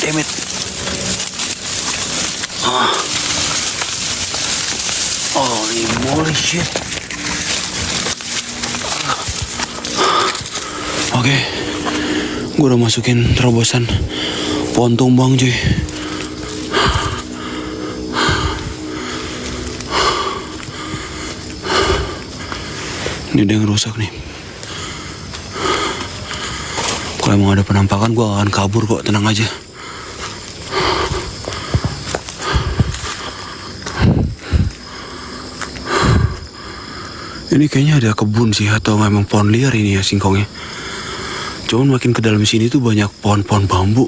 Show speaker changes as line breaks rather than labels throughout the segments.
damn it. Holy moly shit. Oke, gue udah masukin terobosan pohon tumbang cuy. Ini ada yang rusak nih. Kalau emang ada penampakan gue akan kabur kok, tenang aja. Ini kayaknya ada kebun sih, atau memang pohon liar ini ya singkongnya. Cuman makin ke dalam sini tuh banyak pohon-pohon bambu.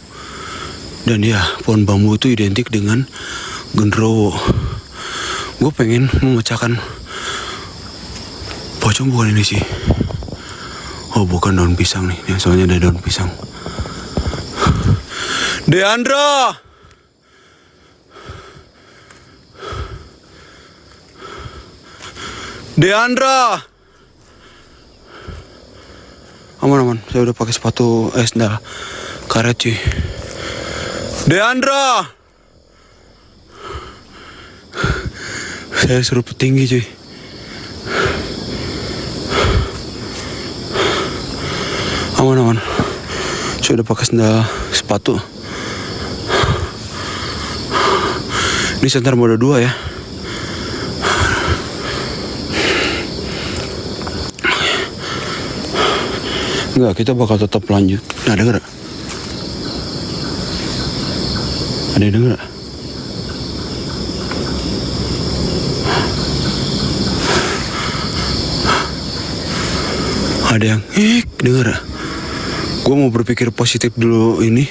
Dan ya, pohon bambu itu identik dengan genderuwo. Gue pengen memecahkan pocong, bukan ini sih. Oh, bukan daun pisang nih. Soalnya ada daun pisang. Deandra! Deandra! Aman. Saya udah pakai sepatu sandal karet cuy. Deandra! Saya suruh petinggi cuy. Aman. Saya udah pakai sandal sepatu. Ini center mode 2 ya. Enggak, kita bakal tetap lanjut. Nah, denger gak? Ada yang denger gak? Ada yang denger gak? Gue mau berpikir positif dulu ini.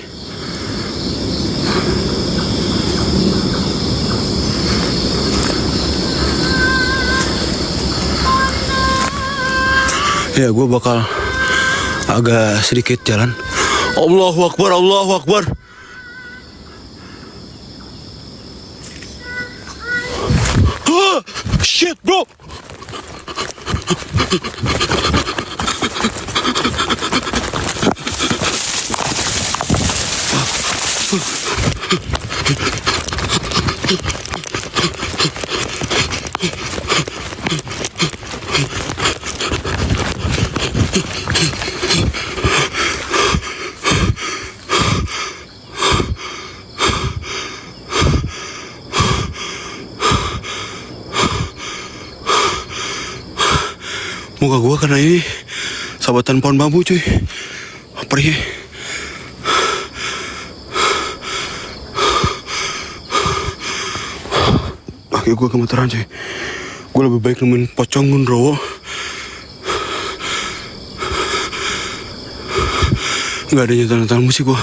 Ya, gue bakal agak sedikit jalan. Allahu Akbar, Allahu Akbar. Shit, bro. Muka gua karena ini sabatan pohon bambu cuy. Perih. Kaki gua gemeteran cuy. Gua lebih baik nemuin pocong genderuwo. Gak ada nyetel-nyetel musik gua.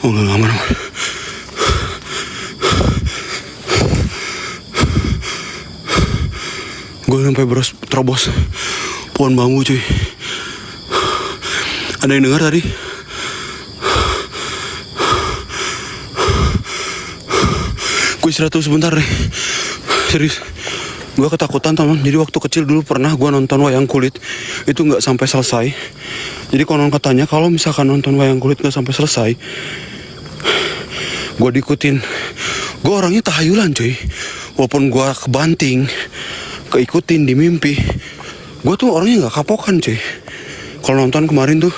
Oh gak aman. Gue sampai terobos pohon bambu cuy. Ada yang dengar tadi? Gue istirahat tuh sebentar deh. Serius. Gue ketakutan teman. Jadi waktu kecil dulu pernah gue nonton wayang kulit. Itu gak sampai selesai. Jadi konon katanya kalau misalkan nonton wayang kulit gak sampai selesai, gue diikutin. Gue orangnya tahayulan cuy. Walaupun gue kebanting, keikutin di mimpi, gue tuh orangnya nggak kapokan cuy. Kalau nonton kemarin tuh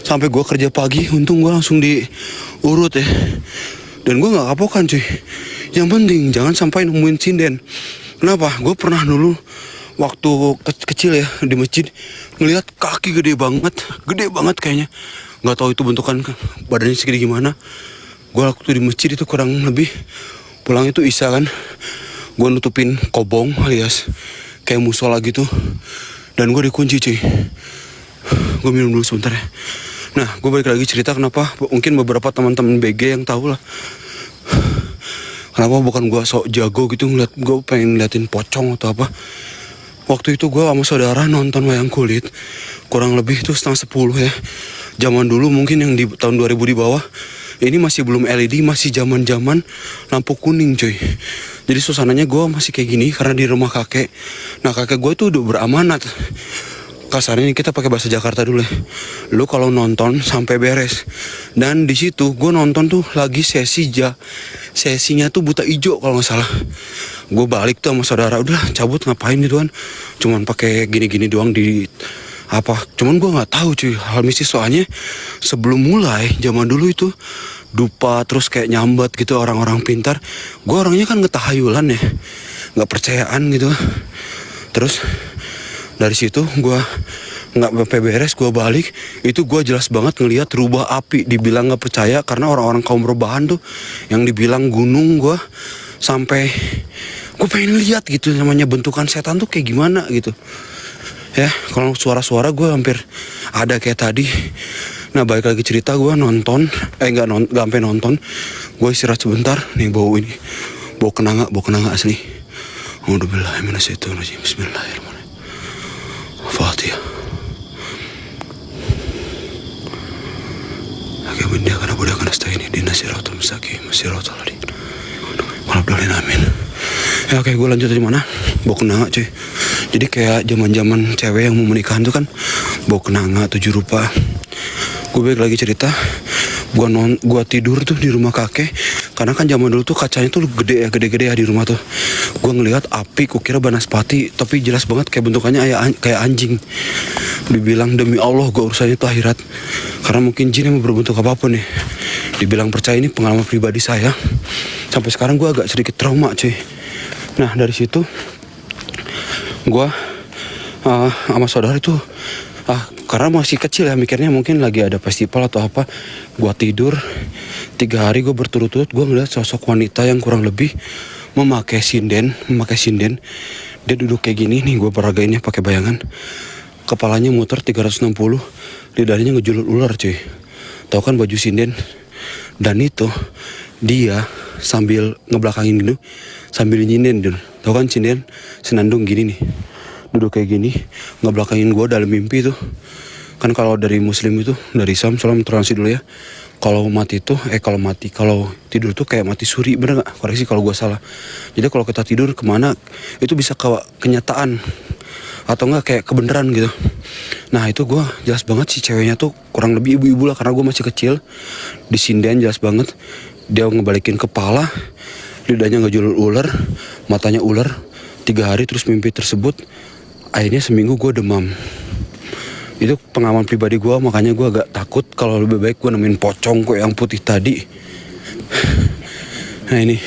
sampai gue kerja pagi, untung gue langsung diurut ya. Dan gue nggak kapokan cuy. Yang penting jangan sampai nemuin sinden. Kenapa? Gue pernah dulu waktu kecil ya di masjid ngelihat kaki gede banget kayaknya. Nggak tahu itu bentukan badannya segede gimana. Gue waktu di masjid itu kurang lebih pulang itu isya kan. Gue nutupin kobong alias kayak musola gitu. Dan gue dikunci cuy. Gue minum dulu sebentar ya. Nah, gue balik lagi cerita kenapa. Mungkin beberapa teman-teman BG yang tahu lah. Kenapa bukan gue sok jago gitu ngeliat. Gue pengen ngeliatin pocong atau apa. Waktu itu gue sama saudara nonton wayang kulit. Kurang lebih itu 9:30 ya. Zaman dulu mungkin yang di tahun 2000 di bawah. Ini masih belum LED, masih zaman-zaman lampu kuning cuy. Jadi suasananya gue masih kayak gini karena di rumah kakek. Nah kakek gue tuh udah beramanat. kasarnya ini kita pakai bahasa Jakarta dulu ya. Lu kalau nonton sampai beres. Dan di situ gue nonton tuh lagi sesinya tuh buta ijo kalau nggak salah. Gue balik tuh sama saudara, udah cabut ngapain gitu kan. Cuman pakai gini-gini doang di apa. Cuman gue nggak tahu cuy hal mistis, soalnya sebelum mulai zaman dulu itu dupa terus kayak nyambat gitu orang-orang pintar. Gue orangnya kan ngetahayulan ya, nggak percayaan gitu. Terus dari situ gue nggak sampai beres, gue balik itu gue jelas banget ngelihat rubah api. Dibilang nggak percaya karena orang-orang kaum rebahan tuh yang dibilang gunung, gue sampai gue pengen lihat gitu namanya bentukan setan tuh kayak gimana gitu ya. Kalau suara-suara gue hampir ada kayak tadi. Nah balik lagi cerita, gue nonton nggak sampai nonton, gue istirahat sebentar nih, bau kenanga asli. Alhamdulillah, bismillahirrahmanirrahim. Fatihah. Amin dia karena budak nasta'in ihdinas siratal mustaqim siratal ladzina an'amta 'alaihim amin. Ya oke, gue lanjut dari mana? Bau kenanga cuy. Jadi kayak zaman-zaman cewek yang mau menikahan tuh kan bau kenanga 7 rupa. Gue balik lagi cerita, gue tidur tuh di rumah kakek. Karena kan zaman dulu tuh kacanya tuh gede ya di rumah tuh. Gue ngelihat api, kukira banaspati, tapi jelas banget kayak bentukannya kayak anjing. Dibilang demi Allah gue urusannya tuh akhirat. Karena mungkin jin yang mau berbentuk apapun nih. Dibilang percaya, ini pengalaman pribadi saya. Sampai sekarang gue agak sedikit trauma cuy. Nah dari situ gue sama saudara itu karena masih kecil ya, mikirnya mungkin lagi ada festival atau apa. Gue tidur 3 hari gue berturut-turut, gue ngeliat sosok wanita yang kurang lebih memakai sinden. Dia duduk kayak gini nih, gue peragainnya pakai bayangan. Kepalanya muter 360, lidahnya ngejulur ular cuy. Tahu kan baju sinden? Dan itu dia sambil ngebelakangin gitu, sambil nyinden dulu. Tahu kan sinden senandung gini nih, duduk kayak gini ngebelakangin gue dalam mimpi tuh. Kan kalau dari muslim itu, dari Islam, salam transi dulu ya. Kalau tidur tuh kayak mati suri, bener nggak? Koreksi kalau gue salah. Jadi kalau kita tidur kemana itu bisa ke kenyataan atau enggak kayak kebenaran gitu. Nah itu gue jelas banget sih ceweknya tuh kurang lebih ibu-ibu lah, karena gue masih kecil. Di sinden jelas banget dia ngebalikin kepala, lidahnya ngejulur ular, matanya ular. 3 hari terus mimpi tersebut. Akhirnya seminggu gue demam. Itu pengalaman pribadi gue, makanya gue agak takut kalau lebih baik gue nemuin pocong kok yang putih tadi. Nah ini